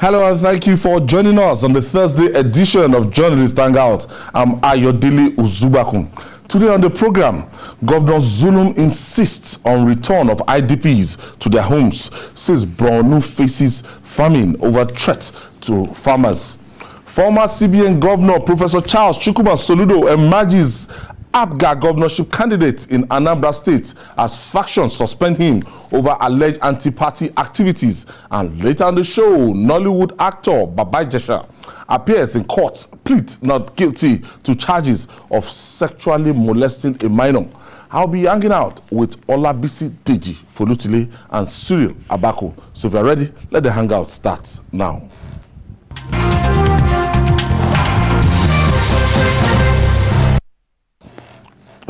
Hello and thank you for joining us on the Thursday edition of Journalist Hangout. I'm Ayodele Uzubakun. Today on the program, Governor Zulum insists on return of IDPs to their homes, says Borno faces famine over threat to farmers. Former CBN Governor Professor Charles Chukwuma Soludo emerges APGA governorship candidate in Anambra State as factions suspend him over alleged anti-party activities. And later on the show, Nollywood actor Babajesha appears in court, pleads not guilty to charges of sexually molesting a minor. I'll be hanging out with Olabisi Deji Folutile and Cyril Abako. So if you're ready, let the hangout start now.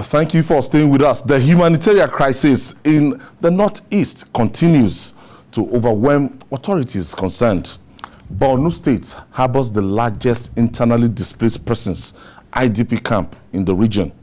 Thank you for staying with us. The humanitarian crisis in the Northeast continues to overwhelm authorities concerned. Borno State harbors the largest internally displaced persons IDP camp in the region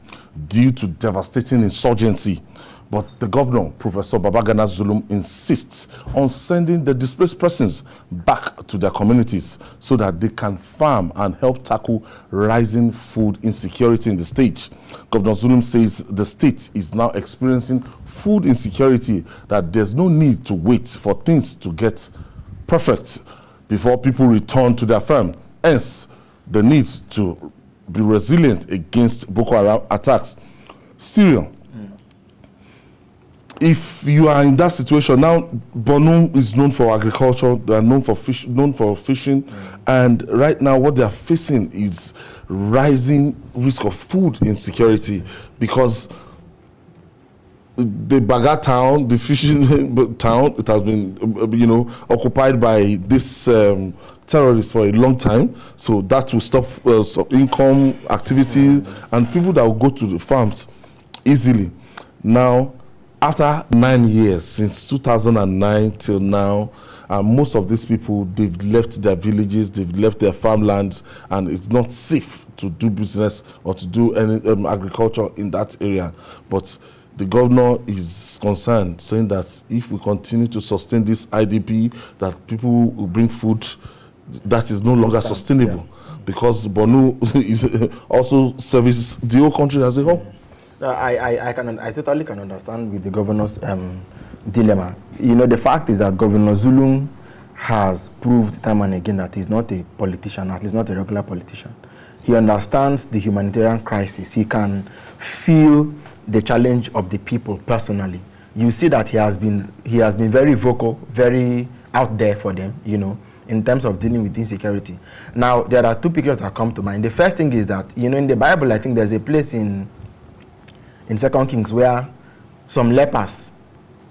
due to devastating insurgency. But the governor, Professor Babajesha Zulum, insists on sending the displaced persons back to their communities so that they can farm and help tackle rising food insecurity in the state. Governor Zulum says the state is now experiencing food insecurity, that there's no need to wait for things to get perfect before people return to their farm. Hence, the need to be resilient against Boko Haram attacks. Cyril, if you are in that situation now, Borno is known for agriculture, they are known for fishing, and right now what they are facing is rising risk of food insecurity because the Baga town, the fishing town, it has been occupied by this terrorists for a long time, so that will stop income activity and people that will go to the farms easily. Now, after 9 years, since 2009 till now, most of these people, they've left their villages, they've left their farmlands, and it's not safe to do business or to do any agriculture in that area. But the governor is concerned, saying that if we continue to sustain this IDP, that people will bring food that is no longer sustainable, because Borno is also services the whole country as a whole. I totally can understand with the governor's dilemma. The fact is that Governor Zulum has proved time and again that he's not a politician, at least not a regular politician. He understands the humanitarian crisis. He can feel the challenge of the people personally. You see that he has been very vocal, very out there for them, in terms of dealing with insecurity. Now, there are two pictures that come to mind. The first thing is that, in the Bible, I think there's a place in 2 Kings where some lepers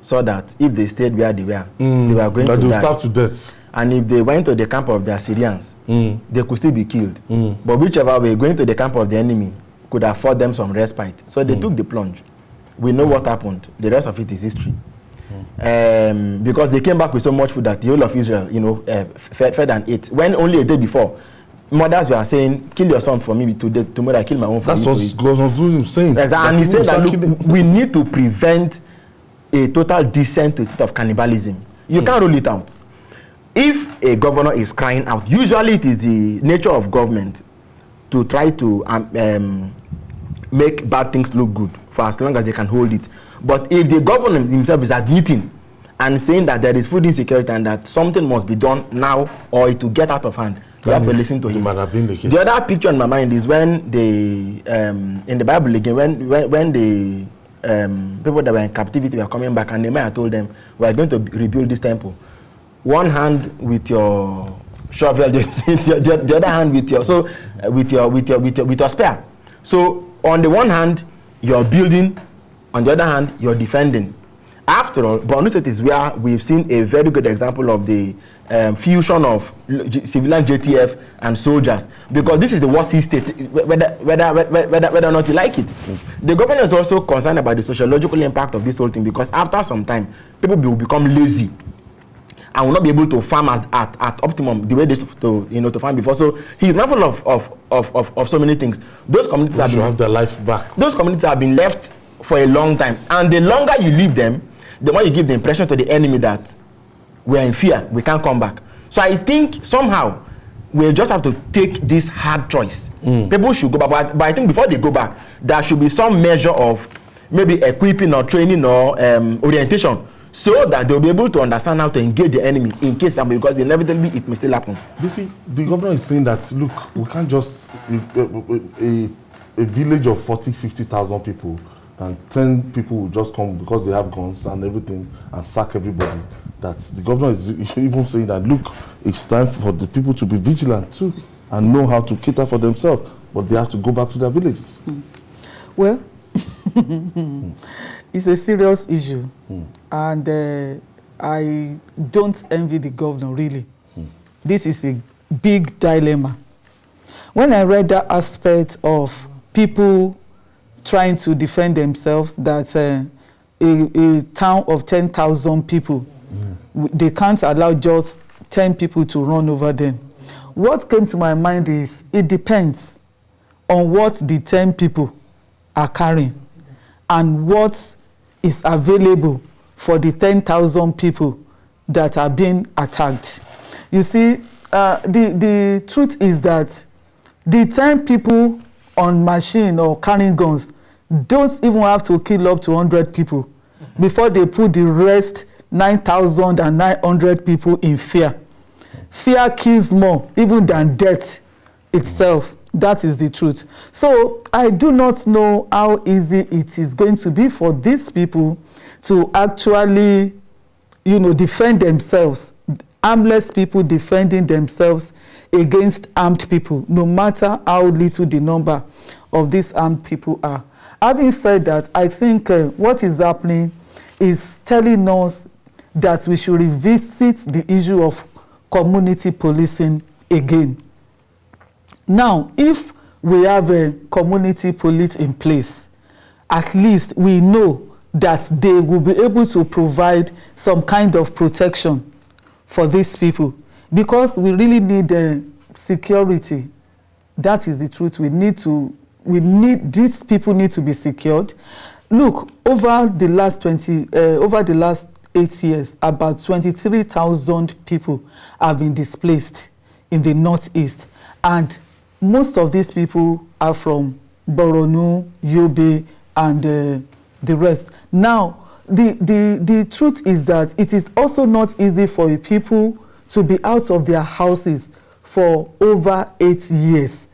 saw that if they stayed where they were, they were going to die. Starve to death. And if they went to the camp of the Assyrians, they could still be killed. But whichever way, going to the camp of the enemy could afford them some respite. So they took the plunge. We know what happened. The rest of it is history. Because they came back with so much food that the whole of Israel, fed and ate. When only a day before, mothers were saying, kill your son for me today, tomorrow I kill my own for you. That's what Governor Zulum is saying. Exactly. And he said that, look, we need to prevent a total descent to a state of cannibalism. You can't rule it out. If a governor is crying out, usually it is the nature of government to try to make bad things look good for as long as they can hold it. But if the governor himself is admitting and saying that there is food insecurity and that something must be done now or it will get out of hand, you have to listen to him. The other picture in my mind is when they, in the Bible again, when the people that were in captivity were coming back and Nehemiah told them, we are going to rebuild this temple. One hand with your shovel, the other hand with your spear. So on the one hand, you're building, on the other hand, you're defending. After all, Borno State is where we've seen a very good example of the fusion of civilian JTF and soldiers, because this is the worst state, whether or not you like it. The government is also concerned about the sociological impact of this whole thing, because after some time, people will become lazy and will not be able to farm at optimum the way they used to farm before. So he's mindful of so many things. Those communities have their life back. Those communities have been left for a long time, and the longer you leave them, the more you give the impression to the enemy that we are in fear, we can't come back. So I think somehow we just have to take this hard choice. People should go back, but I think before they go back, there should be some measure of maybe equipping or training or orientation, so that they'll be able to understand how to engage the enemy in case, because inevitably it may still happen. You see, the governor is saying that, look, we can't just, a village of 40, 50,000 people, and 10 people will just come because they have guns and everything and sack everybody. That the governor is even saying that, look, it's time for the people to be vigilant too and know how to cater for themselves, but they have to go back to their villages. Well, it's a serious issue, and I don't envy the governor, really. This is a big dilemma. When I read that aspect of people trying to defend themselves, that a town of 10,000 people, they can't allow just 10 people to run over them. What came to my mind is, it depends on what the 10 people are carrying and what is available for the 10,000 people that are being attacked. You see, the truth is that the 10 people on machine or carrying guns don't even have to kill up to 100 people before they put the rest 9,900 people in fear. Fear kills more even than death itself. That is the truth. So I do not know how easy it is going to be for these people to actually, defend themselves. Armless people defending themselves against armed people, no matter how little the number of these armed people are. Having said that, I think what is happening is telling us that we should revisit the issue of community policing again. Now, if we have a community police in place, at least we know that they will be able to provide some kind of protection for these people, because we really need security. That is the truth. These people need to be secured. Look, over the last 8 years, about 23,000 people have been displaced in the northeast, and most of these people are from Borno, Yobe, and the rest. Now, the truth is that it is also not easy for people to be out of their houses for over 8 years,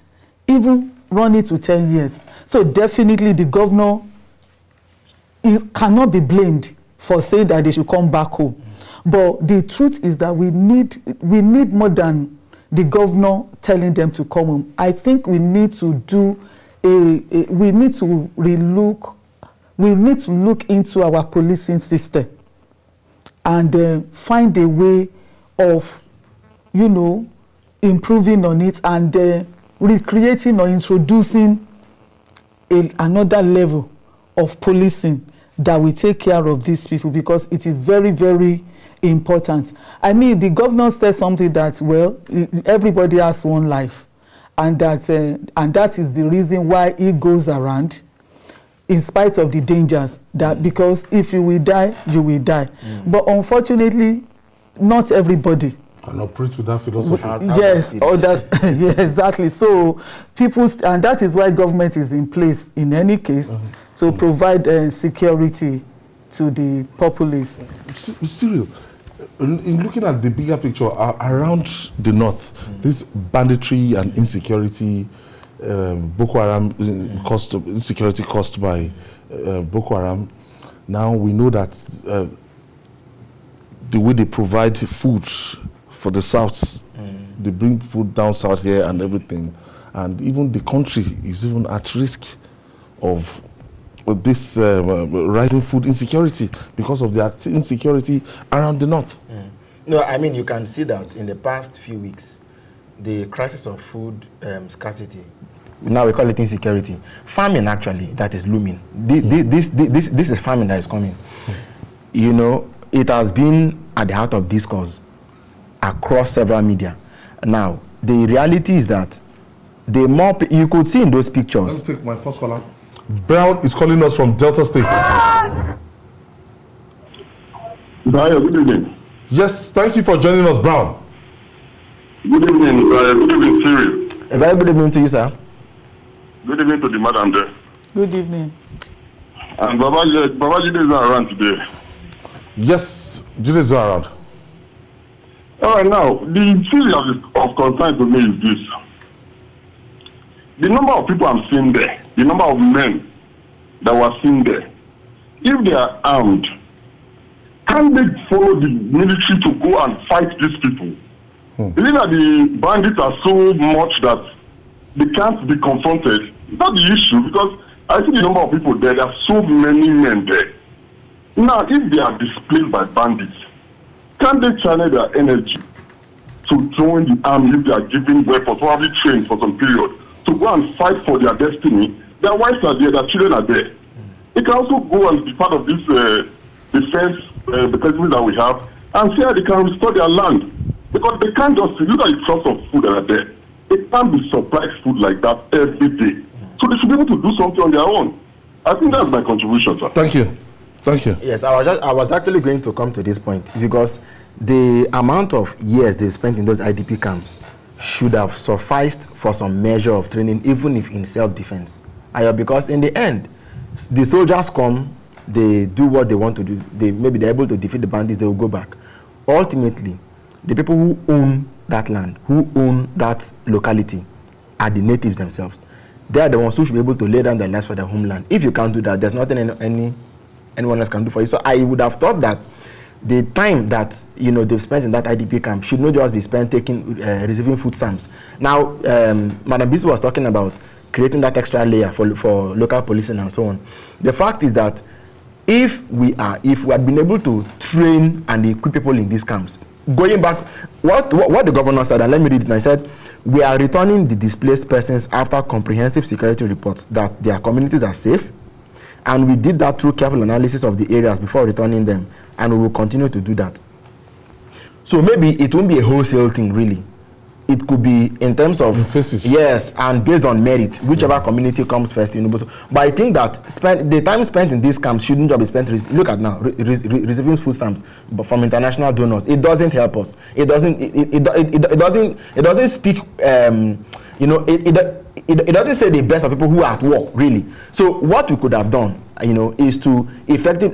even running to 10 years. So definitely the governor cannot be blamed for saying that they should come back home. But the truth is that we need more than the governor telling them to come home. I think we need to look into our policing system and find a way of, improving on it and recreating or introducing another level of policing that will take care of these people, because it is very, very important. I mean, the governor said something that, well, everybody has one life, and that is the reason why he goes around in spite of the dangers, that because if you will die, you will die. But unfortunately, not everybody can operate with that philosophy. Yes, yeah, exactly. So and that is why government is in place in any case to provide security to the populace. Cyril, in looking at the bigger picture around the north, this banditry and insecurity, Boko Haram insecurity caused by Boko Haram. Now we know that the way they provide food for the south, they bring food down south here and everything, and even the country is even at risk of this rising food insecurity because of the insecurity around the north. No, I mean, you can see that in the past few weeks, the crisis of food scarcity, now we call it insecurity, famine actually, that is looming. This is famine that is coming. It has been at the heart of discourse across several media. Now, the reality is that the more you could see in those pictures. Let me take my first caller. Brown is calling us from Delta State. Good evening. Yes, thank you for joining us, Brown. Good evening, Siri. A very good evening to you, sir. Good evening to the madam there. Good evening. And Babajesha is not around today. Yes, Jide is around. All right, now, the thing of concern to me is this. The number of people I'm seeing there, the number of men that were seen there, if they are armed, can they follow the military to go and fight these people? Is it that the bandits are so much that they can't be confronted? That's the issue, because I see the number of people there. There are so many men there. Now, if they are displaced by bandits, can they channel their energy to join the army if they are given weapons, probably trained for some period, to go and fight for their destiny? Their wives are there, their children are there. They can also go and be part of this defense mechanism that we have and see how they can restore their land. Because they can't just look at the trust of food that are there. They can't be supplied food like that every day. So they should be able to do something on their own. I think that's my contribution, sir. Thank you. Thank you. Yes, I was actually going to come to this point because the amount of years they've spent in those IDP camps should have sufficed for some measure of training, even if in self-defense. Because in the end, the soldiers come, they do what they want to do. Maybe they're able to defeat the bandits, they will go back. Ultimately, the people who own that land, who own that locality, are the natives themselves. They are the ones who should be able to lay down their lives for their homeland. If you can't do that, there's nothing anyone else can do for you. So I would have thought that the time that they've spent in that IDP camp should not just be spent receiving food stamps. Now, Madam Bisu was talking about creating that extra layer for local policing and so on. The fact is that if we had been able to train and equip people in these camps, going back, what the governor said, and let me read it. And I said, we are returning the displaced persons after comprehensive security reports that their communities are safe, and we did that through careful analysis of the areas before returning them, and we will continue to do that. So maybe it won't be a wholesale thing, really. It could be in terms of emphasis. Yes, and based on merit, whichever community comes first. But I think that the time spent in these camps shouldn't just be spent. Look at now, receiving food stamps from international donors. It doesn't help us. It doesn't speak. It doesn't say the best of people who are at war, really. So what we could have done, is to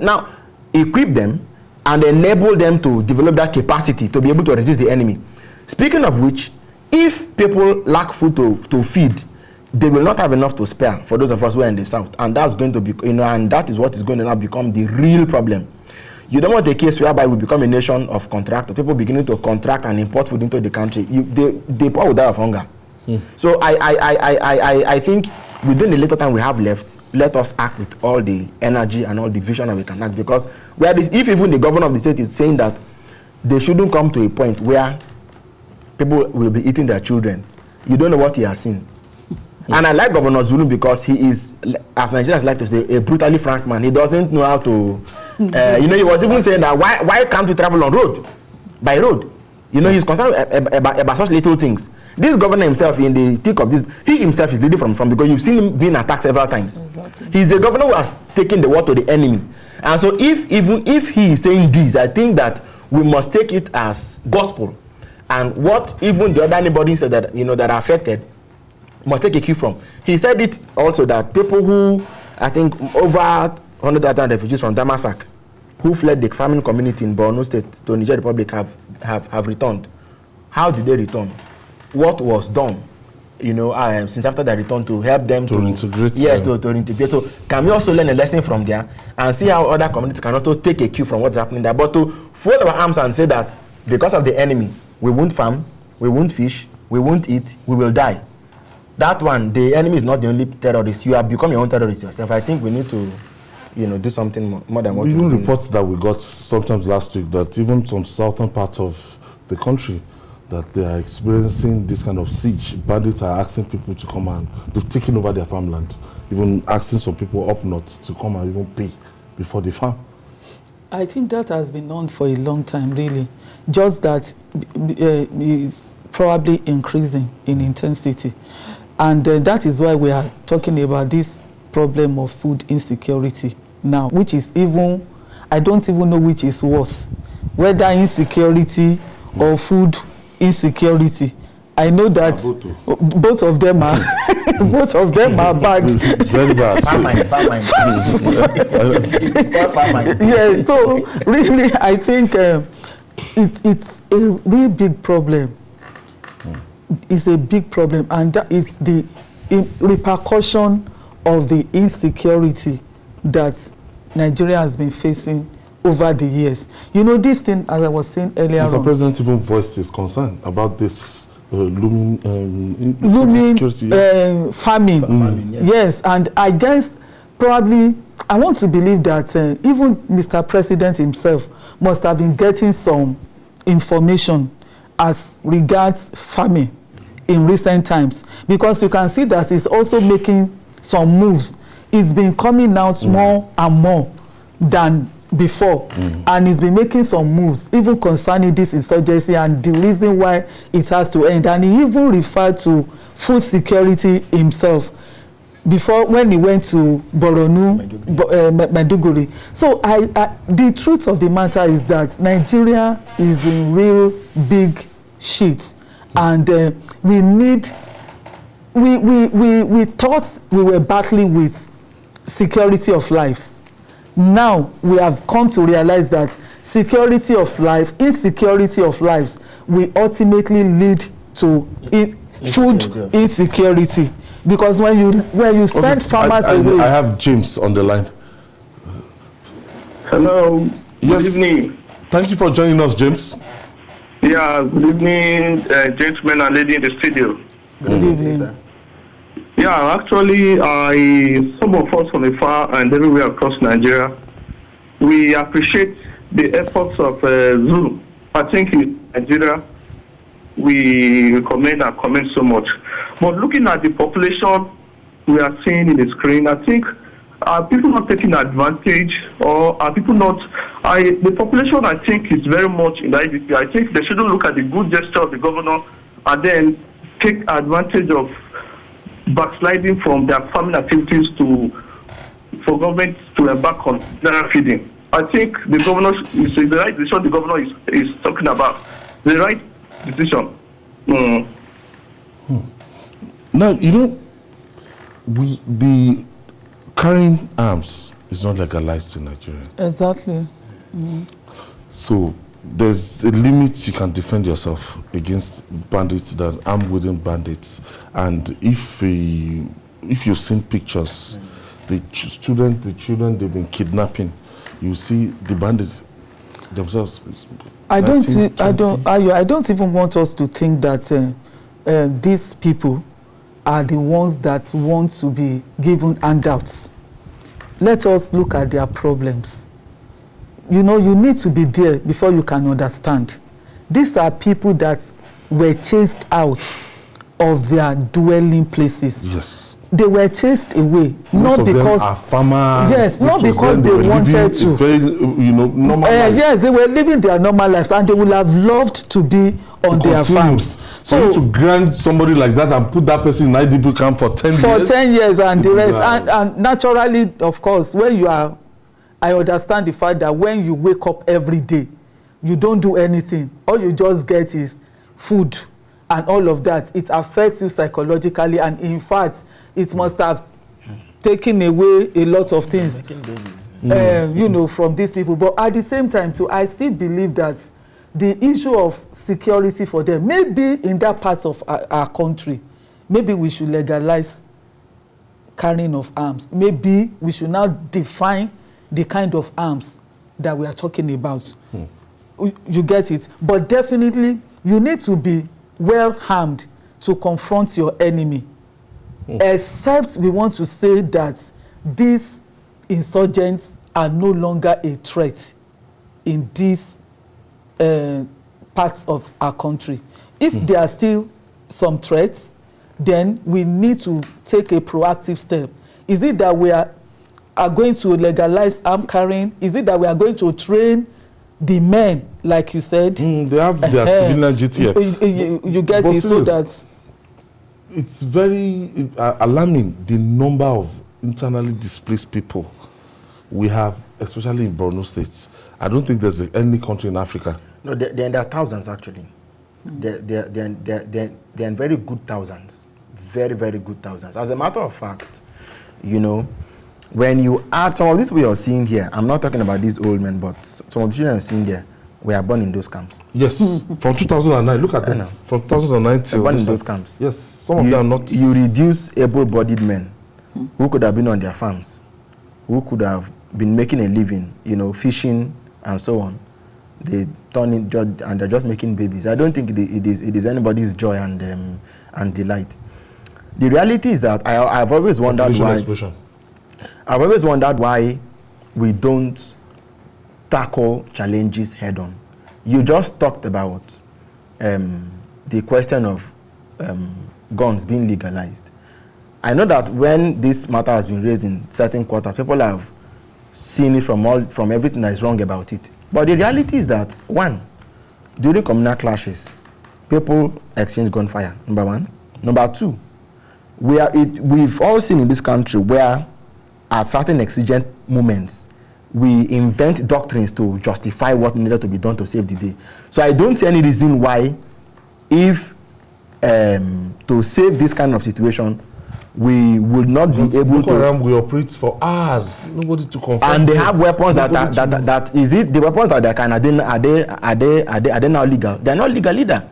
now equip them and enable them to develop that capacity to be able to resist the enemy. Speaking of which, if people lack food to feed, they will not have enough to spare for those of us who are in the south, and that's going to be, and that is what is going to now become the real problem. You don't want a case whereby we become a nation of contractors, people beginning to contract and import food into the country. The poor will die of hunger. So I think within the little time we have left, let us act with all the energy and all the vision that we can act, because if even the governor of the state is saying that they shouldn't come to a point where people will be eating their children, you don't know what he has seen. And I like Governor Zulum because he is, as Nigerians like to say, a brutally frank man. He doesn't know how to, he was even saying that why can't we travel on road, by road? He's concerned about such little things. This governor himself, in the thick of this, he himself is leading from because you've seen him being attacked several times. Exactly. He's the governor who has taken the war to the enemy. And so even if he is saying this, I think that we must take it as gospel. And what even the other anybody said that that are affected must take a cue from. He said it also that people who, I think, over 100,000 refugees from Damasak who fled the farming community in Borno State to Niger Republic have returned. How did they return? What was done, since after their return to help them to integrate? Yes, to integrate. So can we also learn a lesson from there and see how other communities can also take a cue from what's happening there? But to fold our arms and say that because of the enemy, we won't farm, we won't fish, we won't eat, we will die. That one, the enemy is not the only terrorist. You have become your own terrorist yourself. I think we need to, do something more than what we're doing. Even reports that we got sometimes last week that even some southern part of the country that they are experiencing this kind of siege. Bandits are asking people to come and they've taken over their farmland, even asking some people up north to come and even pay before they farm. I think that has been on for a long time, really. Just that is probably increasing in intensity. And that is why we are talking about this problem of food insecurity now, which is even, I don't even know which is worse, whether insecurity or food insecurity. I know that both of them are both of them are bad. Very bad. Yeah, so really I think it's a really big problem. It's a big problem, and that is the repercussion of the insecurity that Nigeria has been facing over the years. You know, this thing, as I was saying earlier Mr. on, President even voiced his concern about this looming famine. Yes, and I guess probably I want to believe that even Mr. President himself must have been getting some information as regards famine in recent times, because you can see that he's also making some moves. It's been coming out more and more than before, and he's been making some moves even concerning this insurgency and the reason why it has to end. And he even referred to food security himself before when he went to Borno, Maiduguri. So the truth of the matter is that Nigeria is in real big shit, and we thought we were battling with security of lives. Now we have come to realize that security of life, insecurity of lives will ultimately lead to food insecurity. Because when you send farmers away. I have James on the line. Hello. Yes. Good evening. Thank you for joining us, James. Yeah, good evening, gentlemen and lady in the studio. Good evening, sir. Yeah, actually, some of us from afar and everywhere across Nigeria, we appreciate the efforts of Zulum. I think in Nigeria, we recommend and commend so much. But looking at the population we are seeing in the screen, I think are people not taking advantage, or are people not? The population, I think, is very much in the IDP. I think they shouldn't look at the good gesture of the governor and then take advantage of backsliding from their farming activities for government to embark on general feeding. I think the governor is the right decision. The governor is talking about the right decision. Now, you know, the carrying arms is not legalized in Nigeria. Exactly. So there's a limit you can defend yourself against bandits that armed within bandits. And if you've seen pictures, the children they've been kidnapping, you see the bandits themselves. I don't even want us to think that these people are the ones that want to be given handouts. Let us look at their problems. You know, you need to be there before you can understand. These are people that were chased out of their dwelling places. Yes. They were chased away, not because are farmers. Yes, not because they wanted to. Very, normal life. Yes, they were living their normal lives, and they would have loved to be on their farms. So to grant somebody like that and put that person in IDP camp for 10 years? For 10 years and the rest. And naturally, of course, when you are, I understand the fact that when you wake up every day, you don't do anything. All you just get is food and all of that. It affects you psychologically, and in fact, it must have taken away a lot of things, from these people. But at the same time, too, I still believe that the issue of security for them, maybe in that part of our country, maybe we should legalize carrying of arms. Maybe we should now define the kind of arms that we are talking about. You get it? But definitely, you need to be well armed to confront your enemy. Except we want to say that these insurgents are no longer a threat in these parts of our country. If there are still some threats, then we need to take a proactive step. Is it that we are going to legalize arm carrying? Is it that we are going to train the men, like you said? They have their civilian GTF. You get it, so that it's very alarming, the number of internally displaced people we have, especially in Borno states. I don't think there's any country in Africa. No, there are thousands, actually. They're in very good thousands. Very, very good thousands. As a matter of fact, you know, when you add some of this we are seeing here, I'm not talking about these old men, but some of the children you're seeing there were born in those camps. Yes, from 2009. Look at them. From 2009 till born in those camps. Yes, some of them are not. You reduce able-bodied men who could have been on their farms, who could have been making a living, you know, fishing and so on. They turn it and they're just making babies. I don't think it is anybody's joy and delight. The reality is that I've always wondered why. I've always wondered why we don't tackle challenges head on. You just talked about the question of guns being legalized. I know that when this matter has been raised in certain quarters, people have seen it from everything that is wrong about it. But the reality is that, one, during communal clashes, people exchange gunfire, number one. Number two, we've all seen in this country where at certain exigent moments, we invent doctrines to justify what needed to be done to save the day. So I don't see any reason why, if to save this kind of situation, we would not be able to. We operate for hours. Nobody to confirm. And they have weapons that is it the weapons that they can are they now legal? They're not legal either.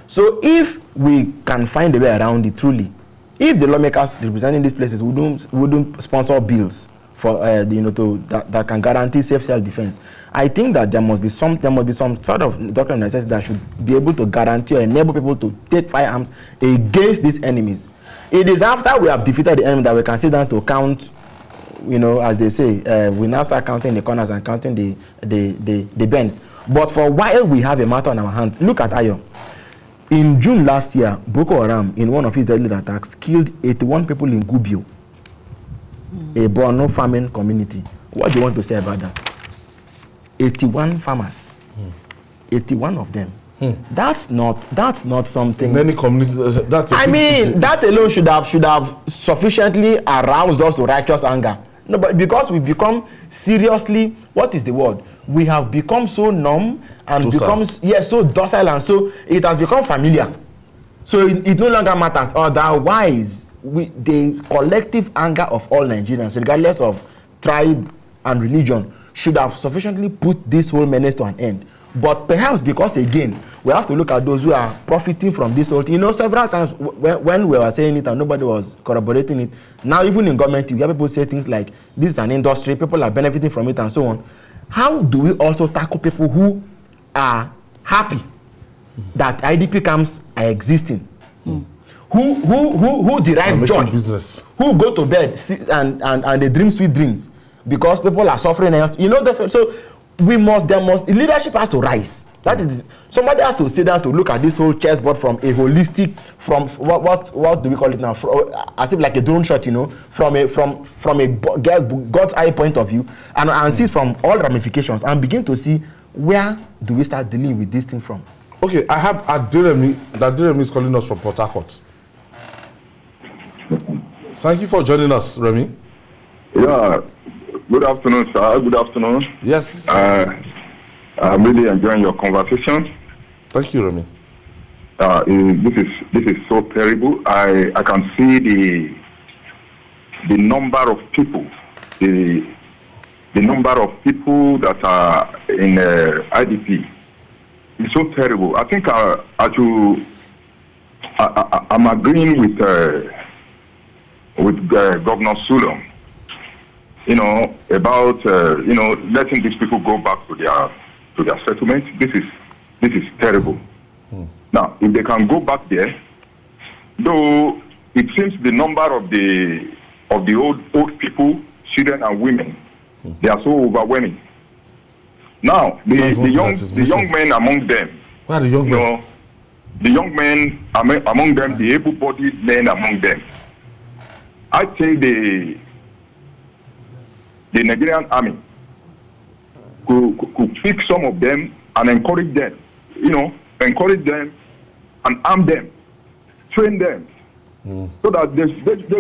So if we can find a way around it truly, if the lawmakers representing these places wouldn't sponsor bills for that can guarantee safe self-defense, I think that there must be some sort of doctrine necessity that should be able to guarantee or enable people to take firearms against these enemies. It is after we have defeated the enemy that we can sit down to count, you know, as they say, we now start counting the corners and counting the bends. But for a while we have a matter on our hands. Look at Ayo. In June last year, Boko Haram, in one of his deadly attacks, killed 81 people in Gubio, a Borno farming community. What do you want to say about that? 81 farmers, 81 of them. That's not something. Many communities. That alone should have sufficiently aroused us to righteous anger. No, but because we've become seriously, what is the word? We have become so numb and so docile, and so it has become familiar. So it no longer matters. Otherwise, the collective anger of all Nigerians, regardless of tribe and religion, should have sufficiently put this whole menace to an end. But perhaps because, again, we have to look at those who are profiting from this whole thing. You know, several times when we were saying it and nobody was corroborating it, now even in government, you hear people say things like, this is an industry, people are benefiting from it and so on. How do we also tackle people who are happy that IDP camps are existing? Who derive joy? Business. Who go to bed and they dream sweet dreams because people are suffering. You know, so leadership has to rise. That is, somebody has to sit down to look at this whole chessboard from a holistic, from what do we call it now? As if like a drone shot, you know, from a God's eye point of view, and see from all ramifications and begin to see where do we start dealing with this thing from. Okay, I have Adiremi. Adiremi is calling us from Port Harcourt. Thank you for joining us, Remy. Yeah. Good afternoon, sir. Good afternoon. Yes. I'm really enjoying your conversation. Thank you, Remy. This is so terrible. I can see the number of people, the number of people that are in IDP. It's so terrible. I think I'm agreeing with Governor Zulum, you know, about letting these people go back to their settlement. This is terrible. Now, if they can go back there, though it seems the number of the old people, children and women, they are so overwhelming. Now, the young men among them, where are the young men? The young men among them, the able-bodied men among them. I think the Nigerian army could pick some of them and encourage them, and arm them, train them, so that they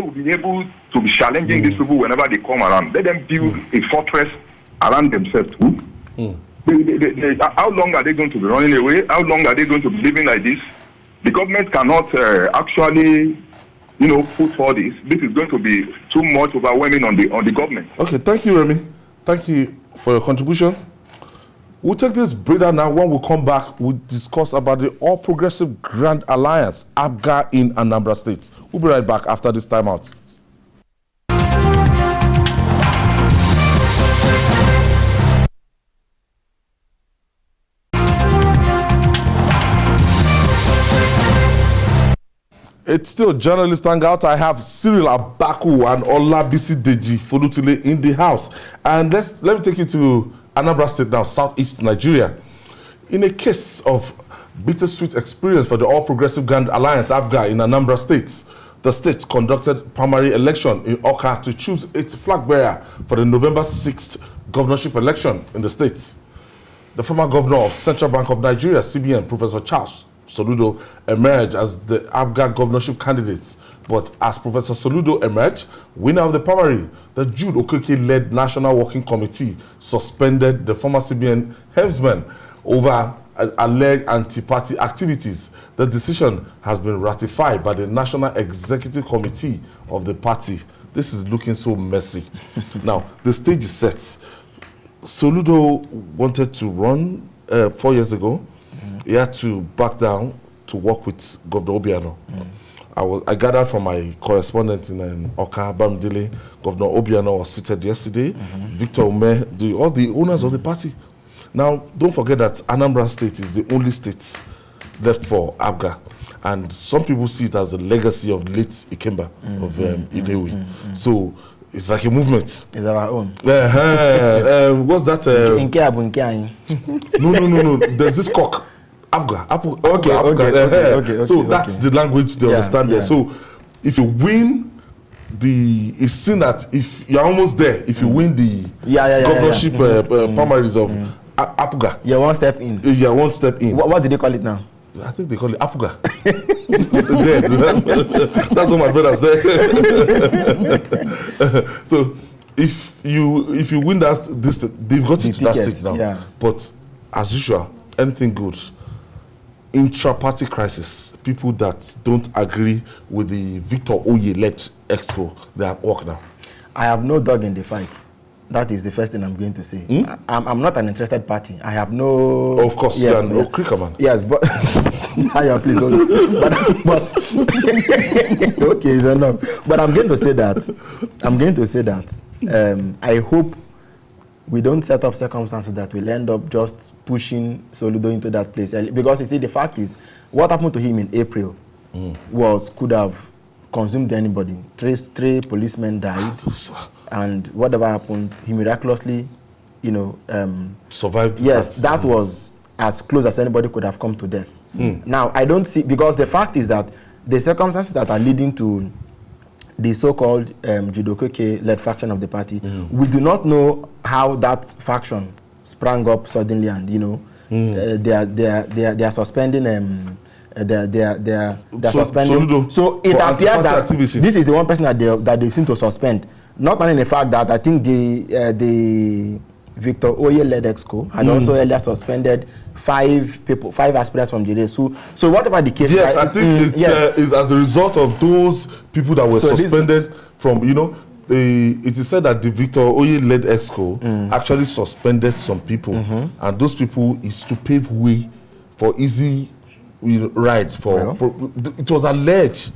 will be able to be challenging these people whenever they come around. Let them build a fortress around themselves too. how long are they going to be running away? How long are they going to be living like this? The government cannot actually, put all this. This is going to be too much overwhelming on the government. Okay, thank you, Remy. Thank you for your contribution. We'll take this breather now. When we come back, we'll discuss about the All Progressive Grand Alliance, APGA in Anambra State. We'll be right back after this time out. It's still Journalist Hangout. I have Cyril Abaku and Olabisi Deji Folutile in the house. And let me take you to Anambra State now, southeast Nigeria. In a case of bittersweet experience for the All Progressive Grand Alliance, APGA, in Anambra State, the state conducted primary election in Awka to choose its flag bearer for the November 6th governorship election in the state. The former governor of Central Bank of Nigeria, CBN, Professor Charles Soludo, emerged as the APGA governorship candidate. But as Professor Soludo emerged, winner of the primary, the Jude Okeke-led National Working Committee suspended the former CBN helmsman over alleged anti-party activities. The decision has been ratified by the National Executive Committee of the party. This is looking so messy. Now, the stage is set. Soludo wanted to run 4 years ago. He had to back down to work with Governor Obiano. I gathered from my correspondent in Awka, Bamdele, Governor Obiano was seated yesterday. Victor Ume, all the owners of the party. Now, don't forget that Anambra State is the only state left for APGA. And some people see it as a legacy of late Ikemba of Ilewi. So, it's like a movement. It's our own. What's that? No. There's this cock. APGA. Okay. So that's the language they understand there. So if you win it's seen that if you're almost there, if you win the governorship primaries of APGA. You're one step in. You're one step in. What do they call it now? I think they call it APGA. That's what my brother's there. So if you win this, they've got you to that state now. Yeah. But as usual, anything good. Intra-party crisis, people that don't agree with the Victor Oye-led exco, they are at work now. I have no dog in the fight. That is the first thing I'm going to say. I'm not an interested party. I have no... Of course, yes, you are no cricket man. Yes, but... please hold on. But okay, it's enough. But I'm going to say that. I hope we don't set up circumstances that will end up just pushing Soludo into that place. Because you see, the fact is, what happened to him in April could have consumed anybody. Three policemen died, and whatever happened, he miraculously, survived. Yes, that was as close as anybody could have come to death. Now, I don't see, because the fact is that the circumstances that are leading to the so-called Judokoke-led faction of the party, we do not know how that faction sprang up suddenly, and they are suspending they're suspending. So it appears that this is the one person that they seem to suspend. Not only the fact that I think the Victor Oye-led exco had also earlier suspended 5 aspirants from the race. So whatever the case. Yes, I think it is as a result of those people that were suspended from, it is said that the Victor Oye-led exco actually suspended some people, and those people is to pave way for easy ride for. It was alleged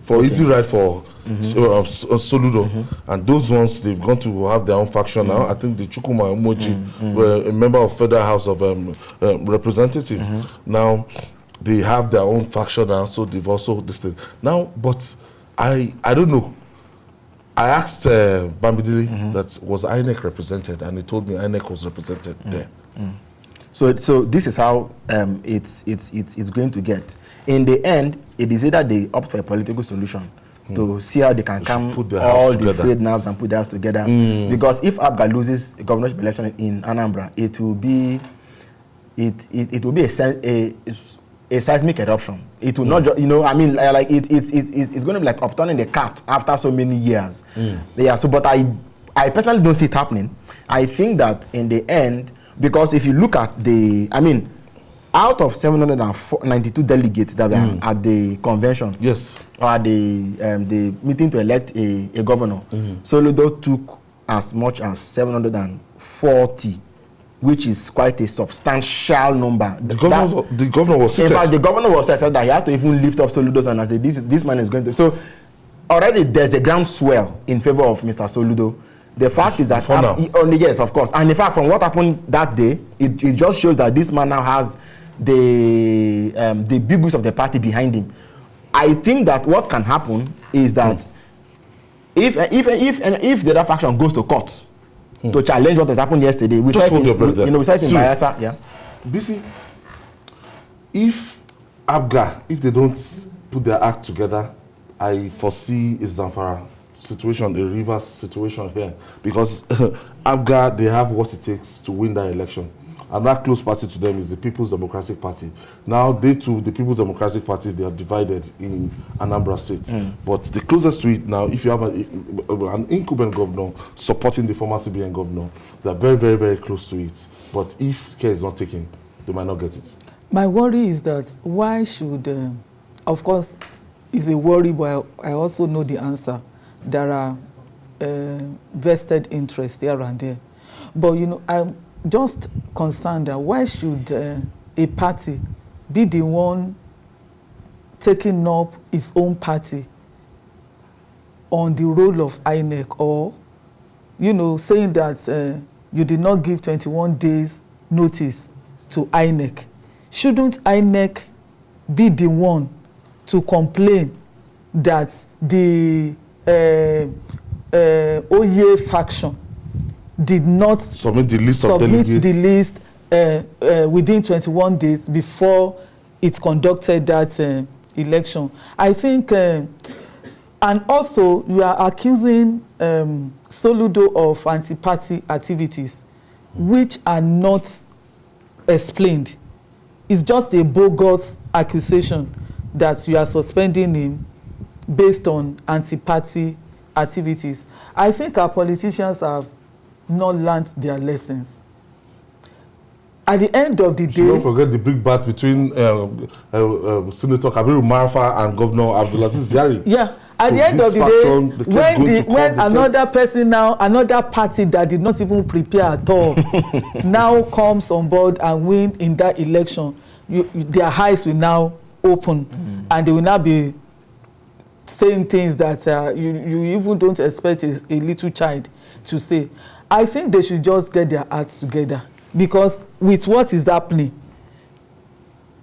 for easy ride for Soludo, and those ones they've gone to have their own faction now. I think the Chukuma Umoji were a member of Federal House of Representatives. Now they have their own faction now, so they've also this thing now. But I don't know. I asked Bambidili that was INEC represented, and he told me INEC was represented there. So this is how it's going to get. In the end, it is either they opt for a political solution to see how they can come all the frayed nerves and put their house together. Because if APGA loses a governorship election in Anambra, it will be a seismic eruption. It will not, it's going to be like upturning the cat after so many years. Yeah. So, but I personally don't see it happening. I think that in the end, Because if you look at out of 792 delegates that were at the convention, yes, or at the meeting to elect a governor, Soludo took as much as 740, which is quite a substantial number. The governor was seated. In fact, the governor was said that he had to even lift up Soludo's and say, this man is going to. So already there's a groundswell in favor of Mr. Soludo. The fact is that yes, of course. And in fact, from what happened that day, it just shows that this man now has the big wigs of the party behind him. I think that what can happen is that if the other faction goes to court to challenge what has happened yesterday, we saw it in Bayelsa. Yeah. BC, if ABGA, if they don't put their act together, I foresee a Zamfara situation, a reverse situation here, because ABGA, they have what it takes to win that election. And that close party to them is the People's Democratic Party. Now, they too, the People's Democratic Party, they are divided in Anambra State. But the closest to it now, if you have an incumbent governor supporting the former CBN governor, they are very, very, very close to it. But if care is not taken, they might not get it. My worry is that why should, of course, it's a worry, but I also know the answer. There are vested interests here and there. But, I'm just concerned that why should a party be the one taking up its own party on the role of INEC, or, saying that you did not give 21 days notice to INEC. Shouldn't INEC be the one to complain that the Oye faction did not submit the list within 21 days before it conducted that election? I think, and also you are accusing Soludo of anti-party activities, which are not explained. It's just a bogus accusation that you are suspending him based on anti-party activities. I think our politicians have not learned their lessons. At the end of the day, don't forget the big bat between Senator Kabiru Marfa and Governor Abdulaziz Jari. Yeah, at the end of the day, when another person now, another party that did not even prepare at all, now comes on board and win in that election, their eyes will now open, and they will now be saying things that you even don't expect a little child to say. I think they should just get their acts together, because with what is happening,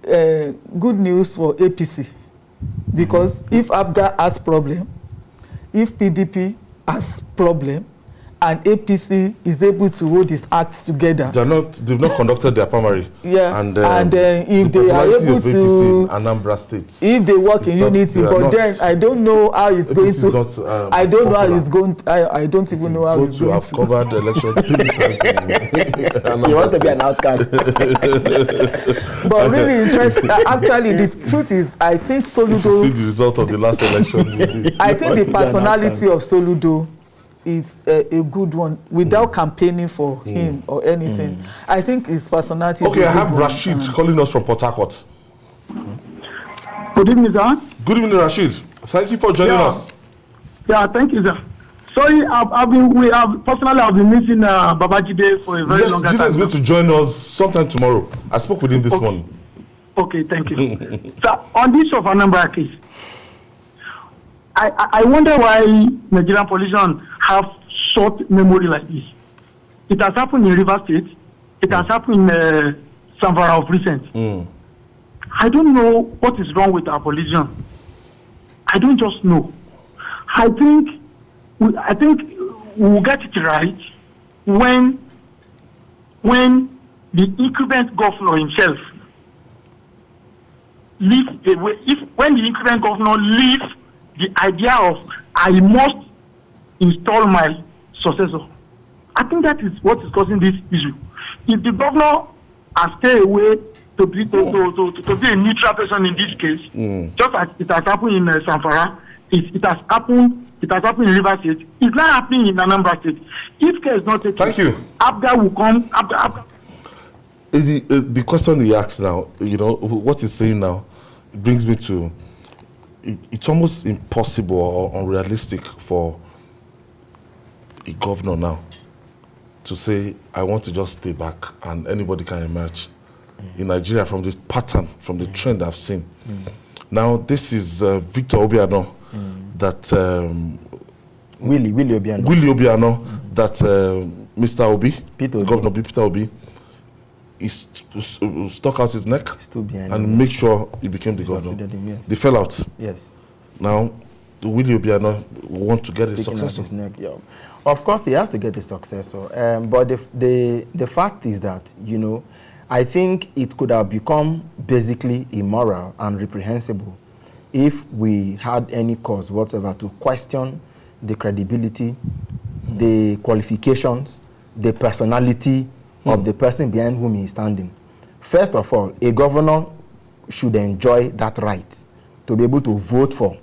good news for APC, because if ABGA has problem, if PDP has problem, and APC is able to hold its acts together. They've not conducted their primary. Yeah, and if they are able to, in Anambra State, if they work in unity, but then I don't know how it's going to. I don't know how it's going. I don't even know how it's going to. You have covered the election 3 times. You want to be an outcast. But really interesting. Actually, the truth is, I think Soludo. See the result of the last election. I think the personality of Soludo is a good one, without campaigning for him or anything. I think his personality is okay, I have one. Rashid calling us from Port Harcourt. Good evening, sir. Good evening, Rashid. Thank you for joining us. Yeah, thank you, sir. Sorry, I've been missing Babajesha for a very long time. Jide is going to join us sometime tomorrow. I spoke with him this morning. Okay, thank you. So, on this of Anambra case, I wonder why Nigerian politicians have short memory like this. It has happened in River State. It has happened in Zamfara of recent. I don't know what is wrong with our politicians. I don't just know. I think we will get it right when the incumbent governor himself leaves when the incumbent governor leaves the idea of I must install my successor. I think that is what is causing this issue. If the governor has stayed away to be a neutral person in this case, just as it has happened in Zamfara, it has happened in River State, it's not happening in Anambra State. If care is not taken, thank you. ABGA will come. ABGA. The question he asked now, what he's saying now, it brings me to, it's almost impossible or unrealistic for a governor now to say, I want to just stay back and anybody can emerge. In Nigeria, from the pattern, from the trend I've seen. Now, this is Victor Obiano, that Willie Obiano. Willie Obiano, that Mr. Obi, Governor Peter Obi, is stuck out his neck and make sure he became the governor. Yes. They fell out. Yes. Now, Willie Obiano want to get a successor. Of course, he has to get a successor. But the fact is that, I think it could have become basically immoral and reprehensible if we had any cause whatsoever to question the credibility, the qualifications, the personality of the person behind whom he is standing. First of all, a governor should enjoy that right to be able to vote for,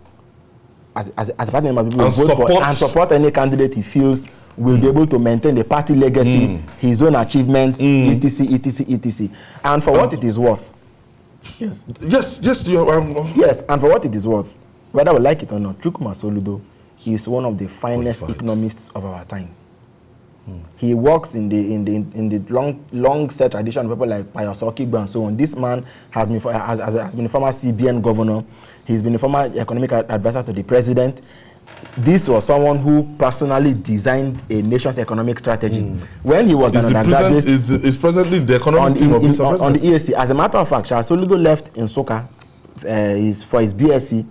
as a party member, people vote for and support any candidate he feels will be able to maintain the party legacy, his own achievements, etc. And for what it is worth. Yes, and for what it is worth, whether we like it or not, Chukwuma Soludo is one of the finest economists of our time. He works in the long set tradition of people like Pius Okigbo and so on. This man has been a former CBN governor. He's been a former economic advisor to the president. This was someone who personally designed a nation's economic strategy. When he was an undergraduate, is presently the economic team of Mr. President. On the ESC. As a matter of fact, Charles Soludo left in Soka for his BSc.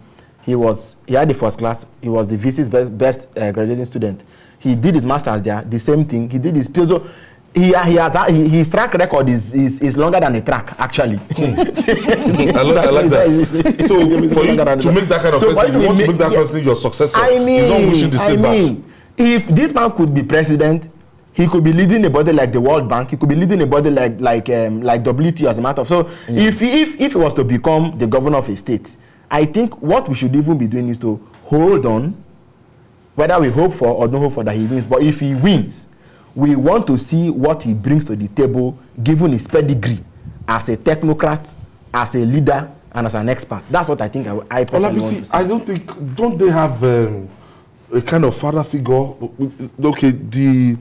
He had the first class. He was the VC's best graduating student. He did his master's there. The same thing. He did his PhD. So his track record is longer than a track, actually. I like that. So for you to make that kind of person, you want to make that person your successor. He's not wishing the same back. If this man could be president, he could be leading a body like the World Bank. He could be leading a body like WTO, as a matter of. So if he was to become the governor of a state, I think what we should even be doing is to hold on, whether we hope for or don't hope for that he wins. But if he wins, we want to see what he brings to the table, given his pedigree as a technocrat, as a leader, and as an expert. That's what I think I personally want to see. I don't they have a kind of father figure? Okay, Dim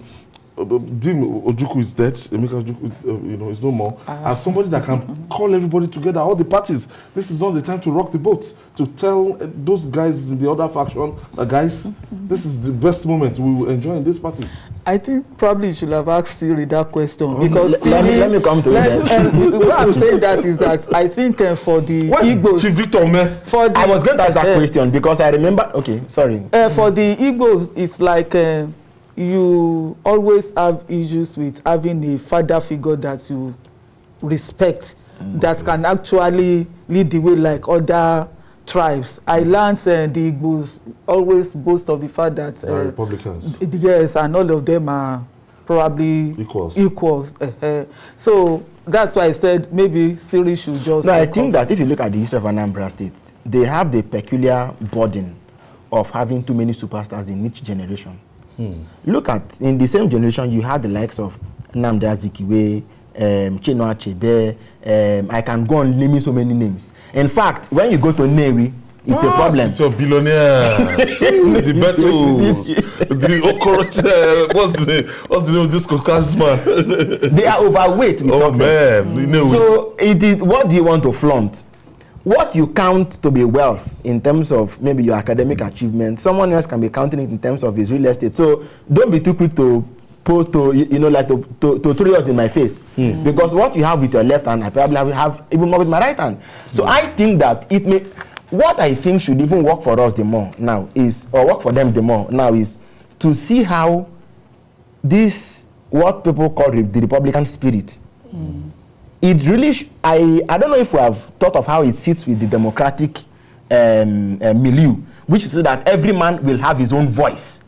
Ojukwu is dead. Emeka Ojukwu, is no more. As somebody that can call everybody together, all the parties. This is not the time to rock the boat. To tell those guys in the other faction, guys, this is the best moment we will enjoy in this party. I think probably you should have asked Siri that question because let me come to that. What I'm saying that is that I think for the Igbos, I was going to ask that question because I remember. Okay, sorry. For the Igbos, it's like you always have issues with having a father figure that you respect, that can actually lead the way like other tribes. I learned the Igbos always boast of the fact that Republicans. Yes, and all of them are probably equals. So that's why I said maybe Siri should just. No, I think that if you look at the history of Anambra State, they have the peculiar burden of having too many superstars in each generation. Look at, in the same generation, you had the likes of Nnamdi Azikiwe, Chinua Achebe, I can go on naming so many names. In fact, when you go to Newi, it's a problem. It's a billionaire. The Betos, the Okoroche, what's the name of this Caucasian man? They are overweight with success. Man. So it is, what do you want to flaunt? What you count to be wealth in terms of maybe your academic achievement, someone else can be counting it in terms of his real estate. So don't be too quick to put to throw yours in my face. Because what you have with your left hand, I probably have even more with my right hand. So I think that what I think should even work for us the more now is, or work for them the more now is, to see how this, what people call the Republican spirit, it really, I don't know if we have thought of how it sits with the democratic milieu, which is that every man will have his own voice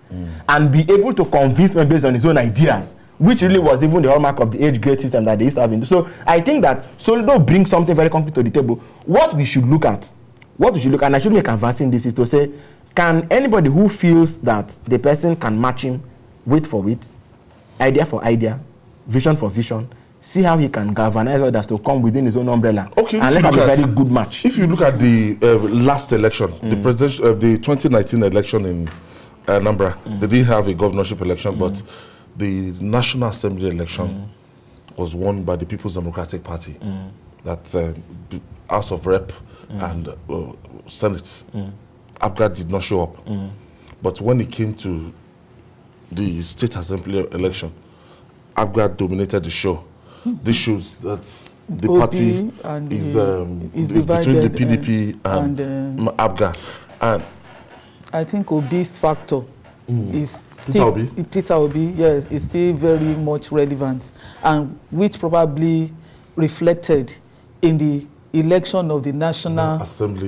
and be able to convince men based on his own ideas, which really was even the hallmark of the age grade system that they used to have. So I think that Soludo brings something very concrete to the table. What we should look at, and I should make advancing this, is to say, can anybody who feels that the person can match him weight for weight, idea for idea, vision for vision, see how he can galvanize others to come within his own umbrella. Okay, and let's have a very good match. If you look at the last election, the 2019 election in Anambra, they didn't have a governorship election, but the National Assembly election was won by the People's Democratic Party. That House of Rep and Senate. Abga did not show up. But when it came to the State Assembly election, Abga dominated the show. This shows that the party is between the PDP and Abga. And I think Obi's factor is still, Peter Obi, yes, is still very much relevant, and which probably reflected in the election of the National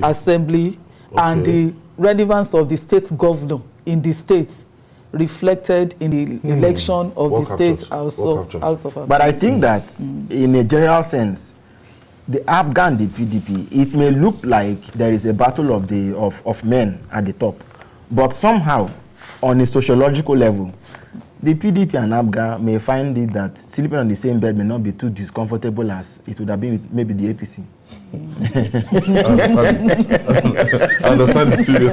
Assembly and the relevance of the state governor in the state reflected in the election of the state House of. But I think that in a general sense, the Abga and the PDP, it may look like there is a battle of men at the top, but somehow on a sociological level, the PDP and Abga may find it that sleeping on the same bed may not be too discomfortable as it would have been with maybe the APC. I understand the serious.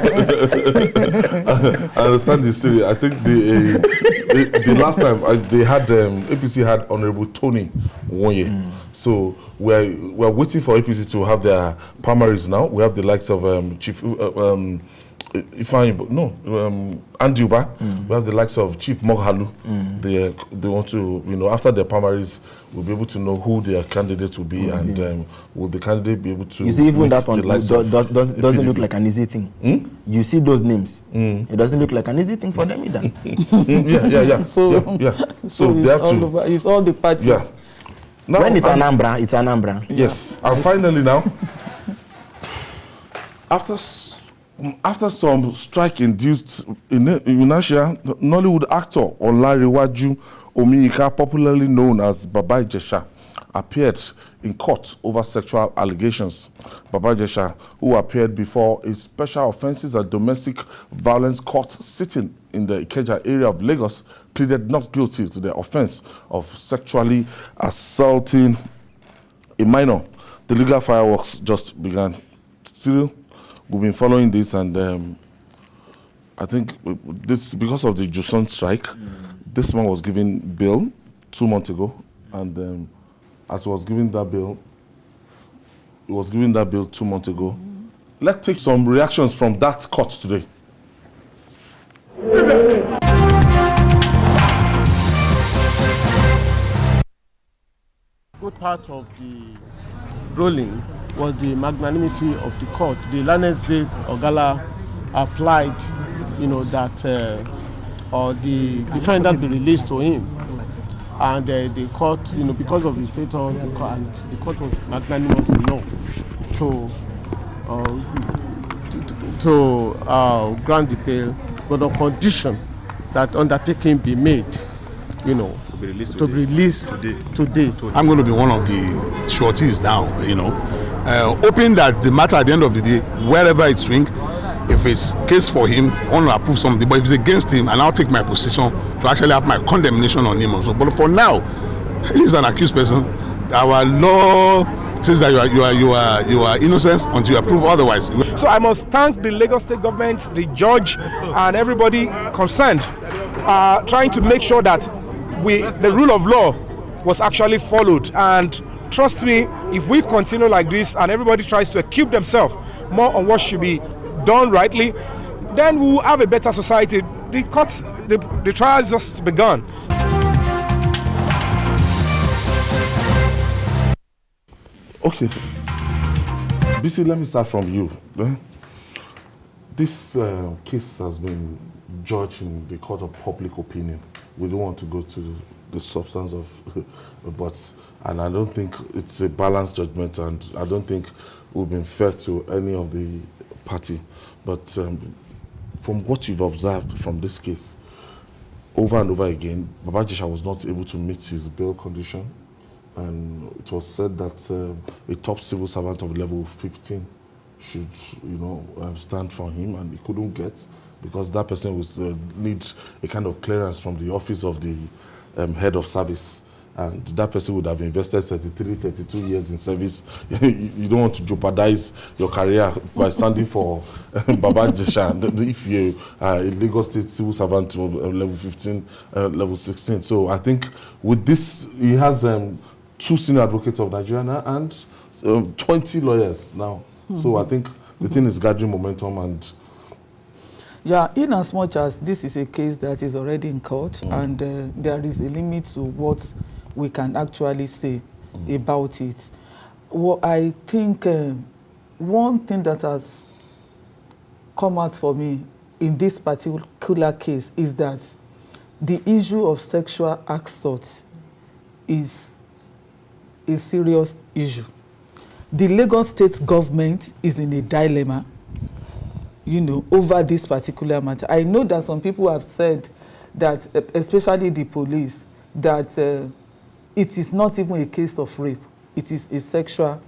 I understand the serious. I think the last time they had APC had Honorable Tony 1 year. So we're waiting for APC to have their primaries now. We have the likes of Chief Andiuba. We have the likes of Chief Moghalu. They want to, after their primaries, we'll be able to know who their candidates will be, and will the candidate be able to. You see, even that one doesn't look like an easy thing. You see those names, it doesn't look like an easy thing for them either. So they have to. It's all the parties. Yeah. Now, when it's Anambra, it's Anambra. Yes, and finally now, after some strike-induced inertia, Nollywood actor Olariwaju Omiyika, popularly known as Babajesha, appeared in court over sexual allegations. Babajesha, who appeared before a special offences and domestic violence court sitting in the Ikeja area of Lagos, pleaded not guilty to the offence of sexually assaulting a minor. The legal fireworks just began. Still, we've been following this, and I think this, because of the Juson strike, this man was given bail 2 months ago, and as he was given that bail, 2 months ago. Let's take some reactions from that court today. Good part of the ruling was the magnanimity of the court. The learned Zeke Ogala applied, that or the defendant be released to him, and the court, because of his status, the court was magnanimous enough to grant the bail, but on condition that undertaking be made, to be released today. I'm going to be one of the sureties now, hoping that the matter at the end of the day, wherever it swings, if it's case for him, I want to approve something, but if it's against him, and I'll take my position to actually have my condemnation on him also. But for now, he's an accused person. Our law says that you are innocent until you approve otherwise. So I must thank the Lagos State government, the judge, and everybody concerned, trying to make sure that the rule of law was actually followed. And trust me, if we continue like this and everybody tries to equip themselves more on what should be done rightly, then we will have a better society. The courts, the trial has just begun. Okay, BC, let me start from you. This case has been judged in the court of public opinion. We don't want to go to the substance of and I don't think it's a balanced judgment, and I don't think we've been fair to any of the party. But from what you've observed from this case, over and over again, Babajesha was not able to meet his bail condition, and it was said that a top civil servant of level 15 should, stand for him, and he couldn't get, because that person would need a kind of clearance from the office of the head of service and that person would have invested 33, 32 years in service. You don't want to jeopardize your career by standing for Babajesha if you are a Lagos State civil servant to level 15, level 16. So I think with this, he has 2 senior advocates of Nigeria and 20 lawyers now. So I think the thing is gathering momentum. And yeah, in as much as this is a case that is already in court, and there is a limit to what we can actually say about it. Well, I think one thing that has come out for me in this particular case is that the issue of sexual assault is a serious issue. The Lagos State government is in a dilemma, you know, over this particular matter. I know that some people have said that, especially the police, that it is not even a case of rape. It is a sexual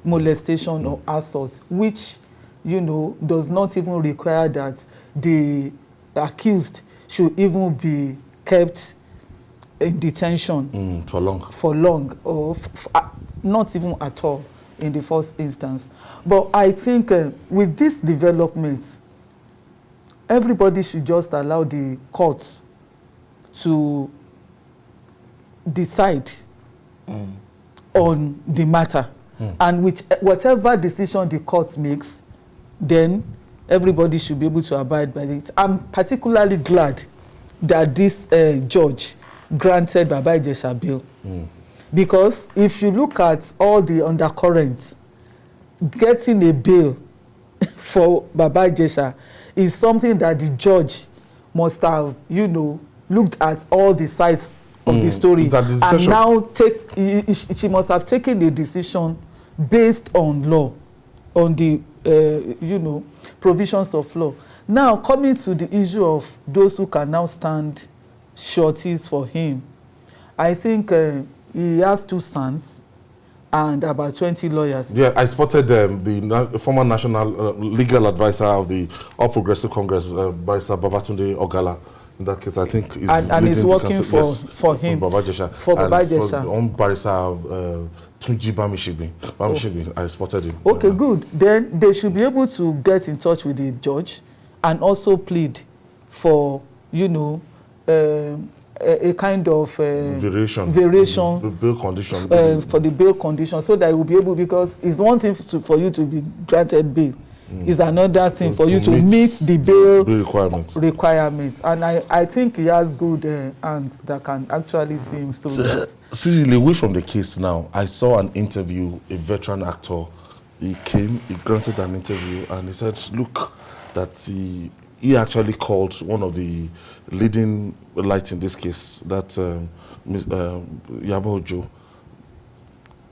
molestation or assault, which, you know, does not even require that the accused should even be kept in detention for long or not even at all in the first instance. But I think with these developments, everybody should just allow the courts to decide on the matter, and whatever decision the court makes, then everybody should be able to abide by it. I'm particularly glad that this judge granted Babajesha bail, because if you look at all the undercurrents, getting a bail for Babajesha is something that the judge must have, you know, looked at all the sides of the story, and now she must have taken a decision based on law, on the you know, provisions of law. Now, coming to the issue of those who can now stand sureties for him, I think he has 2 sons and about 20 lawyers. Yeah, I spotted the former national legal advisor of the All Progressive Congress, Barrister Babatunde Ogala. In that case, I think he's working for him. Babajesha. For Babajesha. On Barrister Tunji Bamishigbi. I spotted him. Okay, good. Then they should be able to get in touch with the judge and also plead for, you know, a kind of variation bail condition for the bail condition, so that you will be able, because it's one thing for you to be granted bail, is another thing for you to meet the bail requirements. And I think he has good hands that can actually see him through that. Seriously, away from the case now, I saw an interview, a veteran actor, he granted an interview, and he said, look, that he actually called one of the leading lights in this case, that Yabo Ojo,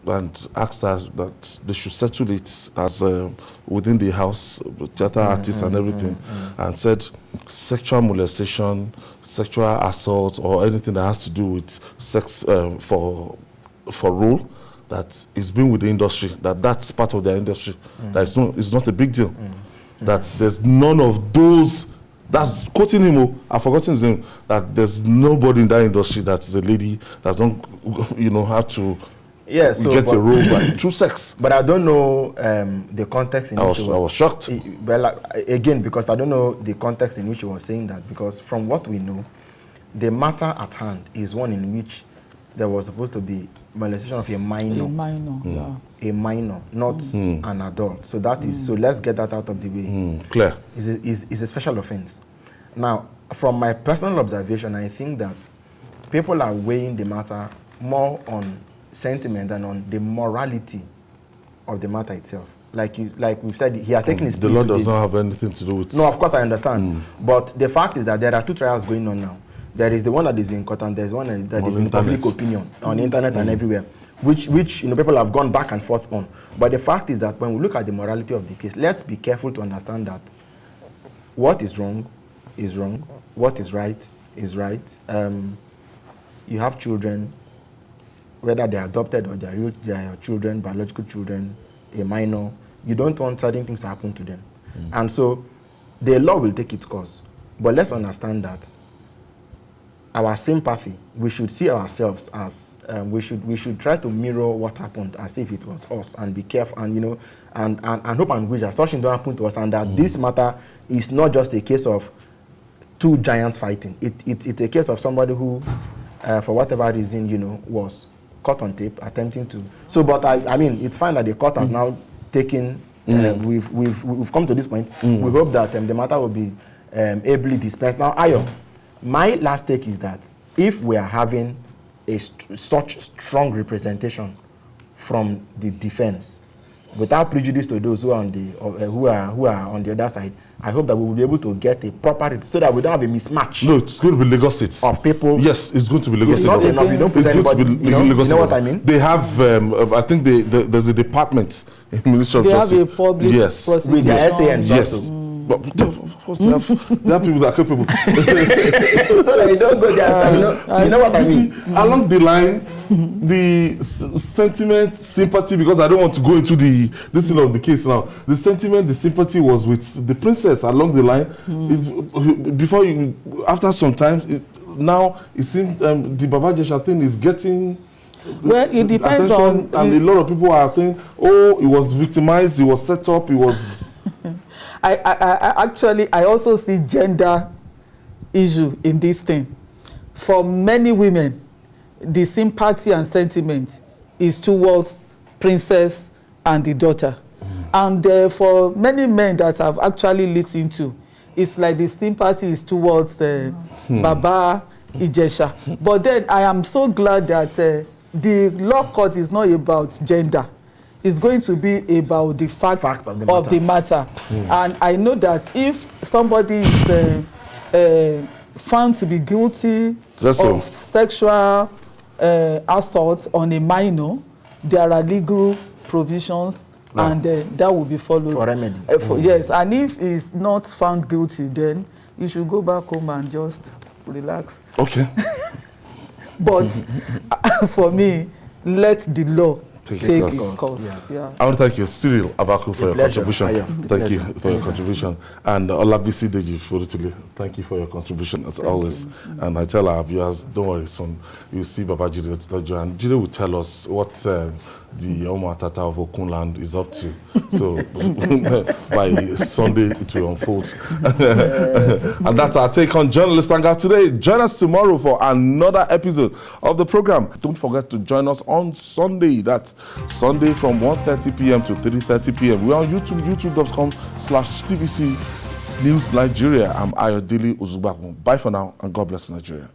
and asked her that they should settle it as within the house, theater artists and everything, and said sexual molestation, sexual assault, or anything that has to do with sex for role, that is being with the industry, that's part of their industry, that it's not a big deal, that there's none of those. That's quoting him. I've forgotten his name. That there's nobody in that industry that is a lady that don't, you know, have to get a role through sex. But I don't know the context in which I was shocked. Well, again, because I don't know the context in which he was saying that. Because from what we know, the matter at hand is one in which there was supposed to be molestation of a minor. A minor, not an adult. So that is, so let's get that out of the way. Clear. It's a special offense. Now, from my personal observation, I think that people are weighing the matter more on sentiment than on the morality of the matter itself. Like we've said, he has taken his plea. The law does not have anything to do with... No, of course I understand. But the fact is that there are 2 trials going on now. There is the one that is in court, and there's one that is in public opinion, on the internet and everywhere, which you know, people have gone back and forth on. But the fact is that when we look at the morality of the case, let's be careful to understand that what is wrong is wrong, what is right is right. You have children, whether they're adopted or they're your children, biological children, a minor. You don't want certain things to happen to them. And so the law will take its course. But let's understand that our sympathy, we should see ourselves as we should try to mirror what happened as if it was us, and be careful, and and hope and wish that such things don't happen to us, and that this matter is not just a case of two giants fighting. It's a case of somebody who, for whatever reason, was caught on tape attempting to. So, but I mean, it's fine that the court has now taken. We've come to this point. We hope that the matter will be ably dispensed. Now, Ayo, my last take is that if we are having such strong representation from the defense, without prejudice to those who are on the who are on the other side, I hope that we will be able to get a proper, so that we don't have a mismatch. No, it's going to be Lagos State of people. Yes, it's going to be Lagos State. It's not enough. You don't put anybody. You know what I mean? They have. I think there's a department in the Ministry of Justice. They have a public with their SANs. Yes. But of course, they have people that are capable. So that you don't go there. You know what I mean? See, along the line, the sentiment, sympathy, because I don't want to go into this thing of the case now. The sentiment, the sympathy was with the princess along the line. After some time, now it seems the Babajesha thing is getting. Well, it depends on. And a lot of people are saying, "Oh, he was victimized. He was set up. He was." I also see gender issue in this thing. For many women, the sympathy and sentiment is towards princess and the daughter. And for many men that I've actually listened to, it's like the sympathy is towards Baba Ijesha. But then I am so glad that the law court is not about gender. It's going to be about the facts of the matter. And I know that if somebody is found to be guilty of sexual assault on a minor, there are legal provisions, and that will be followed. For remedy. Yes, and if he's not found guilty, then you should go back home and just relax. Okay. But for me, let the law take its course. Yeah. I want to thank you, Cyril Abaku, for your contribution. Thank you for your contribution. And Olabisi Deji Forutile, thank you for your contribution as always. And I tell our viewers, don't worry, son, you'll see Baba Jide Otitojo, and Jide will tell us what the Omar Tata of Okunland is up to. So by Sunday, it will unfold. And that's our take on Journalist Hangout today. Join us tomorrow for another episode of the program. Don't forget to join us on Sunday. That's Sunday from 1:30 p.m. to 3:30 p.m. We're on YouTube, youtube.com/TVC News Nigeria. I'm Ayodele Uzubakun. Bye for now, and God bless Nigeria.